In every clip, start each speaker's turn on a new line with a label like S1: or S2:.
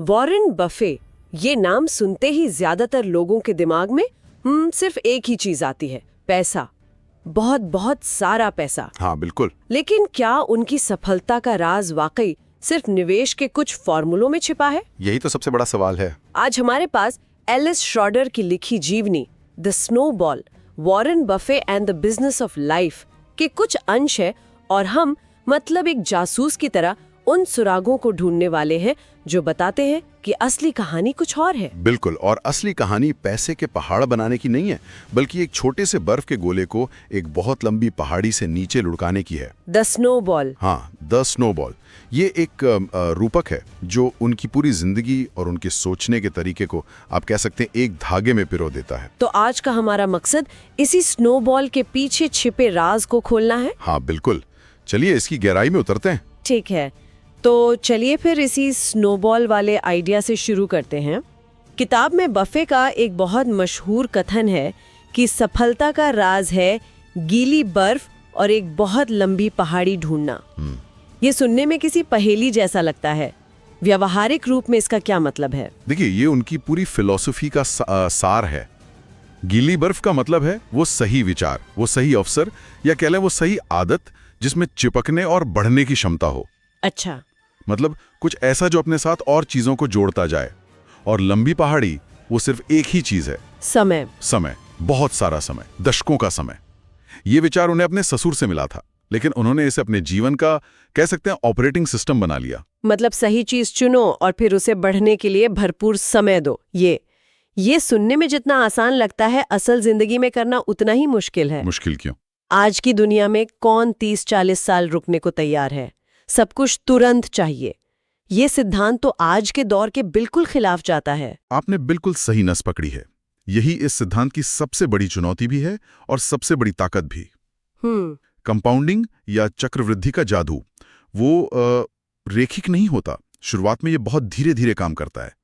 S1: Warren Buffett, ये नाम सुनते ही ज्यादातर लोगों के दिमाग में सिर्फ एक ही चीज आती है, पैसा। बहुत बहुत सारा पैसा।
S2: हाँ बिल्कुल।
S1: लेकिन क्या उनकी सफलता का राज वाकई सिर्फ निवेश के कुछ फॉर्मूलों में छिपा है?
S2: यही तो सबसे बड़ा सवाल है।
S1: आज हमारे पास एलिस श्रॉडर की लिखी जीवनी the snowball, Warren Buffett and the business of life के कुछ अंश है, और हम मतलब एक जासूस की तरह उन सुरागों को ढूंढने वाले हैं जो बताते हैं कि असली कहानी कुछ और है।
S2: बिल्कुल, और असली कहानी पैसे के पहाड़ बनाने की नहीं है, बल्कि एक छोटे से बर्फ के गोले को एक बहुत लंबी पहाड़ी से नीचे लुढ़काने की है।
S1: The snowball.
S2: हाँ, द स्नोबॉल। ये एक रूपक है जो उनकी पूरी जिंदगी और उनके सोचने के तरीके को आप कह सकते हैं एक धागे में पिरो देता है।
S1: तो आज का हमारा मकसद इसी स्नोबॉल के पीछे छिपे राज को खोलना है।
S2: हाँ बिल्कुल, चलिए इसकी गहराई में उतरते हैं।
S1: ठीक है, तो चलिए फिर इसी स्नोबॉल वाले आइडिया से शुरू करते हैं। किताब में बफे का एक बहुत मशहूर कथन है कि सफलता का राज है गीली बर्फ और एक बहुत लंबी पहाड़ी ढूंढना। ये सुनने में किसी पहेली जैसा लगता है, व्यवहारिक रूप में इसका क्या मतलब है?
S2: देखिए, ये उनकी पूरी फिलॉसफी का सार है। गीली बर्फ का मतलब है वो सही विचार, वो सही अवसर, या कह लें वो सही आदत जिसमें चिपकने और बढ़ने की क्षमता हो।
S1: अच्छा,
S2: मतलब कुछ ऐसा जो अपने साथ और चीजों को जोड़ता जाए। और लंबी पहाड़ी वो सिर्फ एक ही चीज है, समय, बहुत सारा समय, दशकों का समय। ये विचार उन्हें अपने ससुर से मिला था, लेकिन उन्होंने इसे अपने जीवन का कह सकते हैं ऑपरेटिंग सिस्टम बना लिया।
S1: मतलब सही चीज चुनो और फिर उसे बढ़ने के लिए भरपूर समय दो। ये सुनने में जितना आसान लगता है, असल जिंदगी में करना उतना ही मुश्किल है।
S2: मुश्किल क्यों?
S1: आज की दुनिया में कौन 30-40 साल रुकने को तैयार है? सब कुछ तुरंत चाहिए। ये सिद्धांत तो आज के दौर के बिल्कुल खिलाफ जाता है।
S2: आपने बिल्कुल सही नस पकड़ी है। यही इस सिद्धांत की सबसे बड़ी चुनौती भी है और सबसे बड़ी ताकत भी। कंपाउंडिंग या चक्रवृद्धि का जादू वो रेखिक नहीं होता। शुरुआत में ये बहुत धीरे धीरे काम करता है।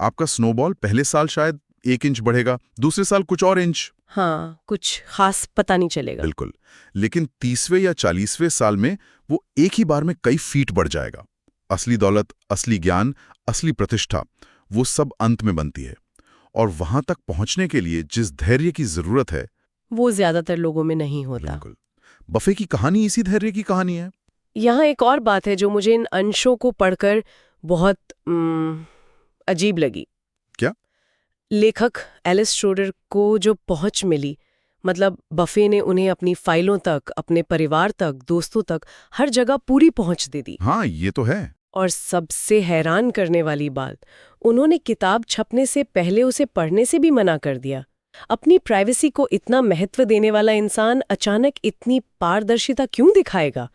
S2: आपका स्नोबॉल पहले साल शायद 1 इंच बढ़ेगा, दूसरे साल कुछ और इंच।
S1: हाँ, कुछ खास पता नहीं चलेगा।
S2: बिल्कुल, लेकिन 30वें या 40वें साल में वो एक ही बार में कई फीट बढ़ जाएगा। असली दौलत, असली ज्ञान, असली प्रतिष्ठा, वो सब अंत में बनती है। और वहां तक पहुंचने के लिए जिस धैर्य की जरूरत है,
S1: वो ज्यादातर लोगों में नहीं होता।
S2: बिल्कुल। बफे की कहानी इसी धैर्य की कहानी है।
S1: यहाँ एक और बात है जो मुझे इन अंशों को पढ़कर बहुत अजीब लगी।
S2: क्या?
S1: लेखक एलिस श्रोडर को जो पहुंच मिली, मतलब बफे ने उन्हें अपनी फाइलों तक, अपने परिवार तक, दोस्तों तक, हर जगह पूरी पहुंच दे दी।
S2: हाँ, ये तो है।
S1: और सबसे हैरान करने वाली बात, उन्होंने किताब छपने से पहले उसे पढ़ने से भी मना कर दिया। अपनी प्राइवेसी को इतना महत्व देने वाला इंसान अचानक इतनी पारदर्शिता क्यों दिखाएगा?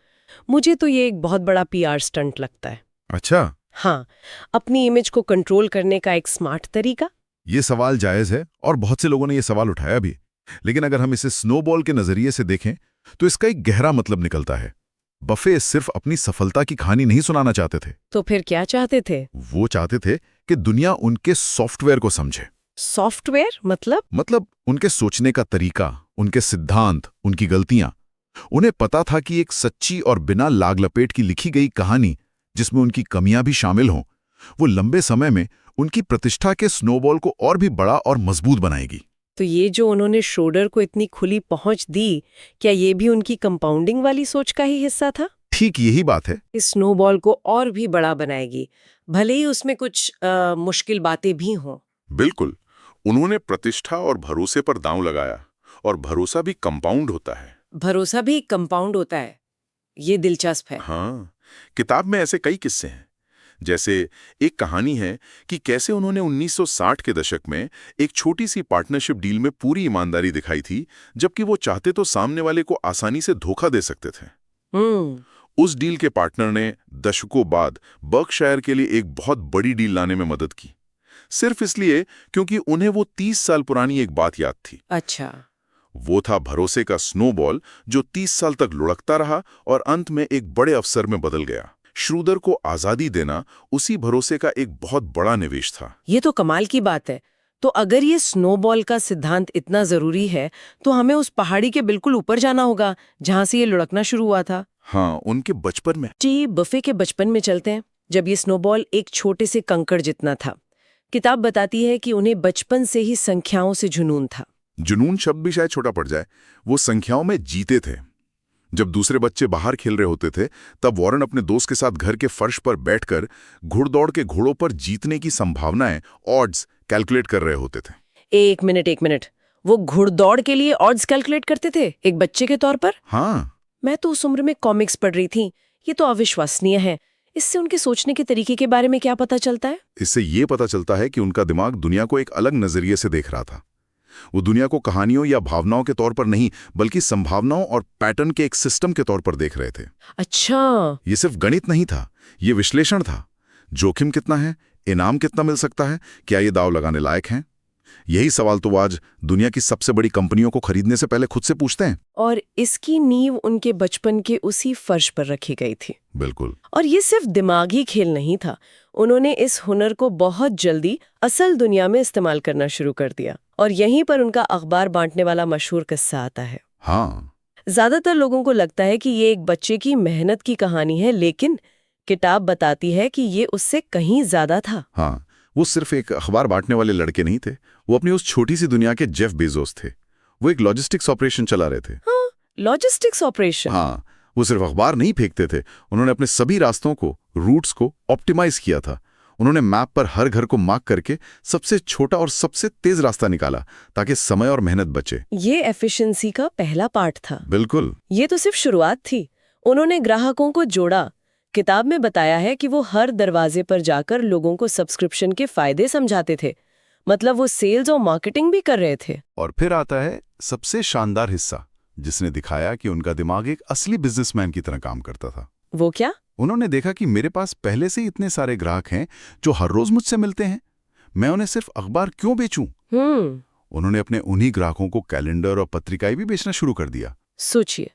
S1: मुझे तो ये एक बहुत बड़ा पीआर स्टंट लगता है।
S2: अच्छा।
S1: हाँ, अपनी इमेज को कंट्रोल करने का एक स्मार्ट तरीका।
S2: ये सवाल जायज है और बहुत से लोगों ने ये सवाल उठाया भी। लेकिन अगर हम इसे स्नोबॉल के नजरिए से देखें तो इसका एक गहरा मतलब निकलता है। बफे सिर्फ अपनी सफलता की कहानी नहीं सुनाना चाहते थे।
S1: तो फिर क्या चाहते थे?
S2: वो चाहते थे कि दुनिया उनके सॉफ्टवेयर को समझे।
S1: सॉफ्टवेयर मतलब
S2: उनके सोचने का तरीका, उनके सिद्धांत, उनकी गलतियां। उन्हें पता था कि एक सच्ची और बिना लाग लपेट की लिखी गई कहानी जिसमें उनकी कमियां भी शामिल हों, वो लंबे समय में उनकी प्रतिष्ठा के स्नोबॉल को और भी बड़ा और मजबूत बनाएगी।
S1: तो ये जो उन्होंने श्रोडर को इतनी खुली पहुंच दी, क्या ये भी उनकी कंपाउंडिंग वाली सोच का ही हिस्सा था?
S2: ठीक यही बात है।
S1: इस स्नोबॉल को और भी बड़ा बनाएगी, भले ही उसमें कुछ मुश्किल बातें भी हों।
S2: बिल्कुल, उन्होंने प्रतिष्ठा और भरोसे पर दांव लगाया, और भरोसा भी कंपाउंड होता है।
S1: भरोसा भी कंपाउंड होता है, ये दिलचस्प है।
S2: हाँ, किताब में ऐसे कई किस्से हैं। जैसे एक कहानी है कि कैसे उन्होंने 1960 के दशक में एक छोटी सी पार्टनरशिप डील में पूरी ईमानदारी दिखाई थी, जबकि वो चाहते तो सामने वाले को आसानी से धोखा दे सकते थे। उस डील के पार्टनर ने दशकों बाद बर्कशायर के लिए एक बहुत बड़ी डील लाने में मदद की, सिर्फ इसलिए क्योंकि उन्हें वो 30 साल पुरानी एक बात याद थी।
S1: अच्छा।
S2: वो था भरोसे का स्नोबॉल जो 30 साल तक लुढ़कता रहा और अंत में एक बड़े अवसर में बदल गया। श्रोडर को आजादी देना उसी भरोसे का एक बहुत बड़ा निवेश था।
S1: ये तो कमाल की बात है। तो अगर ये स्नोबॉल का सिद्धांत इतना जरूरी है, तो हमें उस पहाड़ी के बिल्कुल ऊपर जाना होगा जहां से ये लुढ़कना शुरू हुआ था।
S2: हाँ, उनके बचपन में।
S1: जी, बफे के बचपन में चलते हैं। जब ये स्नोबॉल एक छोटे से कंकड़ जितना था। किताब बताती है कि उन्हें बचपन से ही संख्याओं से जुनून था।
S2: जुनून शब्द भी शायद छोटा पड़ जाए, वो संख्याओं में जीते थे। जब दूसरे बच्चे बाहर खेल रहे होते थे, तब वॉरेन अपने दोस्त के साथ घर के फर्श पर बैठकर घुड़दौड़ के घोड़ों पर जीतने की संभावनाएं, ऑड्स कैलकुलेट कर रहे होते थे।
S1: एक मिनट, वो घुड़दौड़ के लिए ऑड्स कैलकुलेट करते थे एक बच्चे के तौर पर?
S2: हाँ,
S1: मैं तो उस उम्र में कॉमिक्स पढ़ रही थी। ये तो अविश्वसनीय है। इससे उनके सोचने के तरीके के बारे में क्या पता चलता है?
S2: इससे ये पता चलता है कि उनका दिमाग दुनिया को एक अलग नजरिए से देख रहा था। वो दुनिया को कहानियों या भावनाओं के तौर पर नहीं, बल्कि संभावनाओं और पैटर्न के एक सिस्टम के तौर पर देख रहे थे।
S1: अच्छा,
S2: ये सिर्फ गणित नहीं था, ये विश्लेषण था। जोखिम कितना है, इनाम कितना मिल सकता है, क्या ये दांव लगाने लायक हैं? यही सवाल तो आज दुनिया की सबसे बड़ी कंपनियों को खरीदने से पहले खुद से पूछते हैं।
S1: और इसकी नींव उनके बचपन के उसी फर्श पर रखी गई थी।
S2: बिल्कुल।
S1: और ये सिर्फ दिमागी खेल नहीं था। उन्होंने इस हुनर को बहुत जल्दी असल दुनिया में इस्तेमाल करना शुरू कर दिया। और यहीं पर उनका अखबार बांटने वाला मशहूर किस्सा आता है।
S2: हाँ,
S1: ज्यादातर लोगों को लगता है कि ये एक बच्चे की मेहनत की कहानी है, लेकिन किताब बताती है कि ये उससे कहीं ज्यादा था।
S2: हाँ, वो सिर्फ एक अखबार बांटने वाले लड़के नहीं थे, वो अपनी उस छोटी सी दुनिया के जेफ बेजोस थे। वो एक लॉजिस्टिक्स ऑपरेशन चला रहे थे।
S1: हाँ, लॉजिस्टिक्स ऑपरेशन।
S2: हाँ, वो सिर्फ अखबार नहीं फेंकते थे, उन्होंने अपने सभी रास्तों को, रूट्स को ऑप्टिमाइज किया था। उन्होंने मैप पर हर घर को मार्क करके सबसे छोटा और सबसे तेज रास्ता निकाला, ताकि समय और मेहनत बचे।
S1: ये एफिशिएंसी का पहला पार्ट था।
S2: बिल्कुल।
S1: ये तो सिर्फ शुरुआत थी। उन्होंने ग्राहकों को जोड़ा। किताब में बताया है कि वो हर दरवाजे पर जाकर लोगों को सब्सक्रिप्शन के फायदे समझाते थे। मतलब वो सेल्स और मार्केटिंग भी कर रहे थे।
S2: और फिर आता है सबसे शानदार हिस्सा, जिसने दिखाया कि उनका दिमाग एक असली बिजनेसमैन की तरह काम करता था।
S1: वो क्या?
S2: उन्होंने देखा कि मेरे पास पहले से ही इतने सारे ग्राहक हैं जो हर रोज मुझसे मिलते हैं, मैं उन्हें सिर्फ अखबार क्यों बेचूं? उन्होंने अपने उन्हीं ग्राहकों को कैलेंडर और पत्रिकाएं भी बेचना शुरू कर दिया।
S1: सोचिए,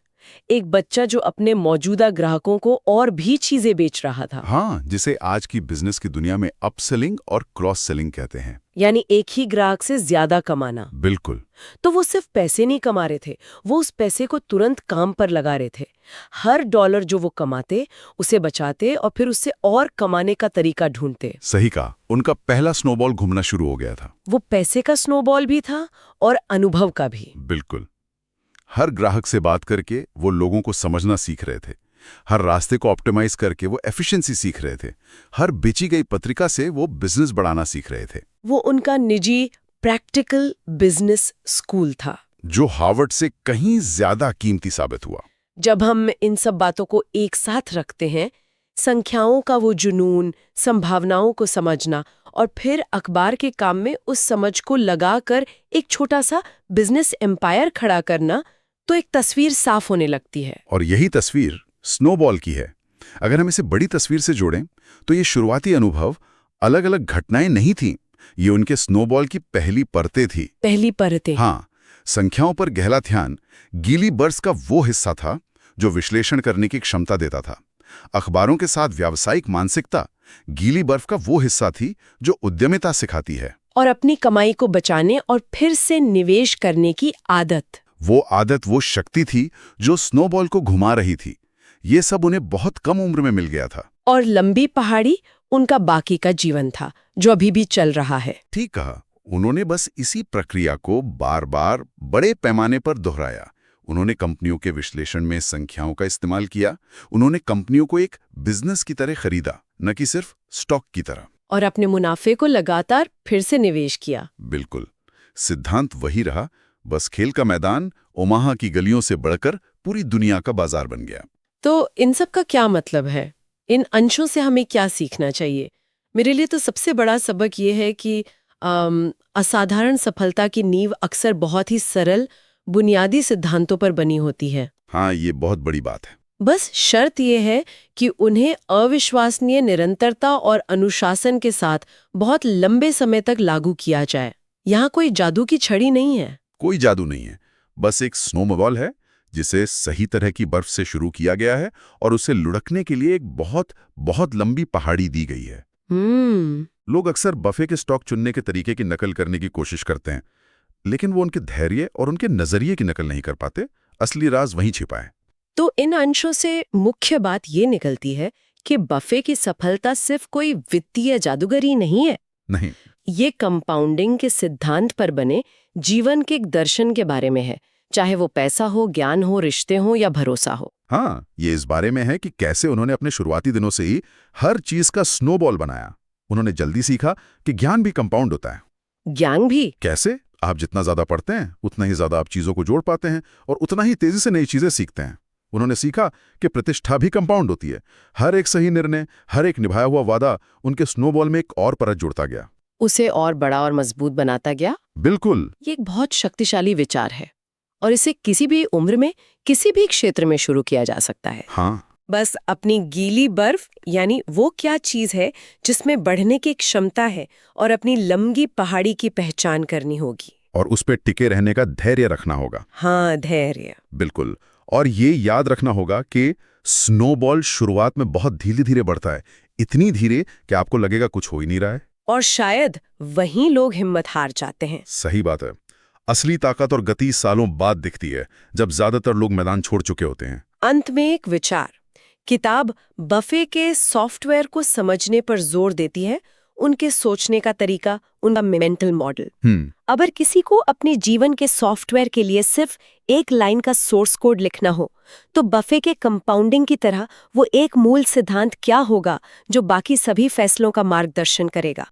S1: एक बच्चा जो अपने मौजूदा ग्राहकों को और भी चीजें बेच रहा था।
S2: हाँ, जिसे आज की बिजनेस की दुनिया में अपसेलिंग और क्रॉस सेलिंग कहते हैं।
S1: यानी एक ही ग्राहक से ज्यादा कमाना।
S2: बिल्कुल।
S1: तो वो सिर्फ पैसे नहीं कमा रहे थे, वो उस पैसे को तुरंत काम पर लगा रहे थे। हर डॉलर जो वो कमाते उसे बचाते और फिर उससे और कमाने का तरीका ढूंढते।
S2: सही कहा, उनका पहला स्नोबॉल घूमना शुरू हो गया था।
S1: वो पैसे का स्नोबॉल भी था और अनुभव का भी।
S2: बिल्कुल। हर ग्राहक से बात करके वो लोगों को समझना सीख रहे थे, हर रास्ते को ऑप्टिमाइज करके वो एफिशिएंसी सीख रहे थे, हर बेची गई पत्रिका से वो बिजनेस बढ़ाना सीख रहे थे।
S1: वो उनका निजी प्रैक्टिकल बिजनेस स्कूल था,
S2: जो हार्वर्ड से कहीं ज्यादा कीमती साबित हुआ।
S1: जब हम इन सब बातों को एक साथ रखते हैं, संख्याओं का वो जुनून, संभावनाओं को समझना और फिर अखबार के काम में उस समझ को लगाकर एक छोटा सा बिजनेस एम्पायर खड़ा करना, तो एक तस्वीर साफ होने लगती है।
S2: और यही तस्वीर स्नोबॉल की है। अगर हम इसे बड़ी तस्वीर से जोड़ें तो ये शुरुआती अनुभव अलग अलग घटनाएं नहीं थीं, ये उनके स्नोबॉल की पहली परतें थी।
S1: पहली परतें।
S2: हाँ, संख्याओं पर गहरा ध्यान गीली बर्ड्स का वो हिस्सा था जो विश्लेषण करने की क्षमता देता था। अखबारों के साथ व्यावसायिक मानसिकता गीली बर्फ का वो हिस्सा थी जो उद्यमिता सिखाती है।
S1: और अपनी कमाई को बचाने और फिर से निवेश करने की आदत।
S2: वो आदत, वो शक्ति थी जो स्नोबॉल को घुमा रही थी। ये सब उन्हें बहुत कम उम्र में मिल गया था।
S1: और लंबी पहाड़ी उनका बाकी का जीवन था, जो अभी भी चल रहा है।
S2: ठीक कहा। उन्होंने बस इसी प्रक्रिया को बार बार बड़े पैमाने पर दोहराया। उन्होंने कंपनियों के विश्लेषण में संख्याओं का इस्तेमाल किया। उन्होंने कंपनियों को एक बिजनेस की तरह खरीदा, न कि सिर्फ स्टॉक की तरह।
S1: और अपने मुनाफे को लगातार फिर से निवेश किया।
S2: बिल्कुल। सिद्धांत वही रहा, बस खेल का मैदान ओमाहा की गलियों से बढ़कर पूरी दुनिया का बाजार बन गया।
S1: तो इन सब का क्या मतलब है? इन अंशों से हमें क्या सीखना चाहिए? मेरे लिए तो सबसे बड़ा सबक ये है कि असाधारण सफलता की नींव अक्सर बहुत ही सरल बुनियादी सिद्धांतों पर बनी होती है।
S2: हाँ, ये बहुत बड़ी बात है।
S1: बस शर्त ये है कि उन्हें अविश्वसनीय निरंतरता और अनुशासन के साथ बहुत लंबे समय तक लागू किया जाए। यहाँ कोई जादू की छड़ी नहीं है।
S2: कोई जादू नहीं है, बस एक स्नोबॉल है जिसे सही तरह की बर्फ से शुरू किया गया है और उसे लुढ़कने के लिए एक बहुत बहुत लंबी पहाड़ी दी गई है। लोग अक्सर बफे के स्टॉक चुनने के तरीके की नकल करने की कोशिश करते हैं, लेकिन वो उनके धैर्य और उनके नजरिए की नकल नहीं कर पाते। असली राज वहीं छिपा है।
S1: तो इन अंशों से मुख्य बात ये निकलती है कि बफे की सफलता सिर्फ कोई वित्तीय जादूगरी नहीं है।
S2: नहीं।
S1: ये कंपाउंडिंग के सिद्धांत पर बने जीवन के एक दर्शन के बारे में है, चाहे वो पैसा हो, ज्ञान हो, रिश्ते हो या भरोसा हो।
S2: हाँ, ये इस बारे में है कि कैसे उन्होंने अपने शुरुआती दिनों से ही हर चीज का स्नोबॉल बनाया। उन्होंने जल्दी सीखा कि ज्ञान भी कंपाउंड होता है।
S1: ज्ञान भी
S2: कैसे? आप जितना ज्यादा पढ़ते हैं उतना ही ज्यादा आप चीजों को जोड़ पाते हैं और उतना ही तेजी से नई चीजें सीखते हैं। उन्होंने सीखा कि प्रतिष्ठा भी कंपाउंड होती है। हर एक सही निर्णय, हर एक निभाया हुआ वादा उनके स्नोबॉल में एक और परत जुड़ता गया,
S1: उसे और बड़ा और मजबूत बनाता गया।
S2: बिल्कुल।
S1: ये एक बहुत शक्तिशाली विचार है और इसे किसी भी उम्र में, किसी भी क्षेत्र में शुरू किया जा सकता है।
S2: हाँ,
S1: बस अपनी गीली बर्फ, यानी वो क्या चीज है जिसमें बढ़ने की क्षमता है, और अपनी लंबी पहाड़ी की पहचान करनी होगी।
S2: और उस पे टिके रहने का धैर्य रखना होगा।
S1: हाँ, धैर्य।
S2: बिल्कुल। और ये याद रखना होगा कि स्नोबॉल शुरुआत में बहुत धीरे धीरे बढ़ता है, इतनी धीरे कि आपको लगेगा कुछ हो ही नहीं रहा है।
S1: और शायद वहीं लोग हिम्मत हार जाते हैं।
S2: सही बात है। असली ताकत और गति सालों बाद दिखती है, जब ज्यादातर लोग मैदान छोड़ चुके होते हैं।
S1: अंत में एक विचार, किताब बफे के सॉफ्टवेयर को समझने पर जोर देती है, उनके सोचने का तरीका, उनका मेंटल मॉडल। अगर किसी को अपने जीवन के सॉफ्टवेयर के लिए सिर्फ एक लाइन का सोर्स कोड लिखना हो, तो बफे के कंपाउंडिंग की तरह वो एक मूल सिद्धांत क्या होगा जो बाकी सभी फैसलों का मार्गदर्शन करेगा।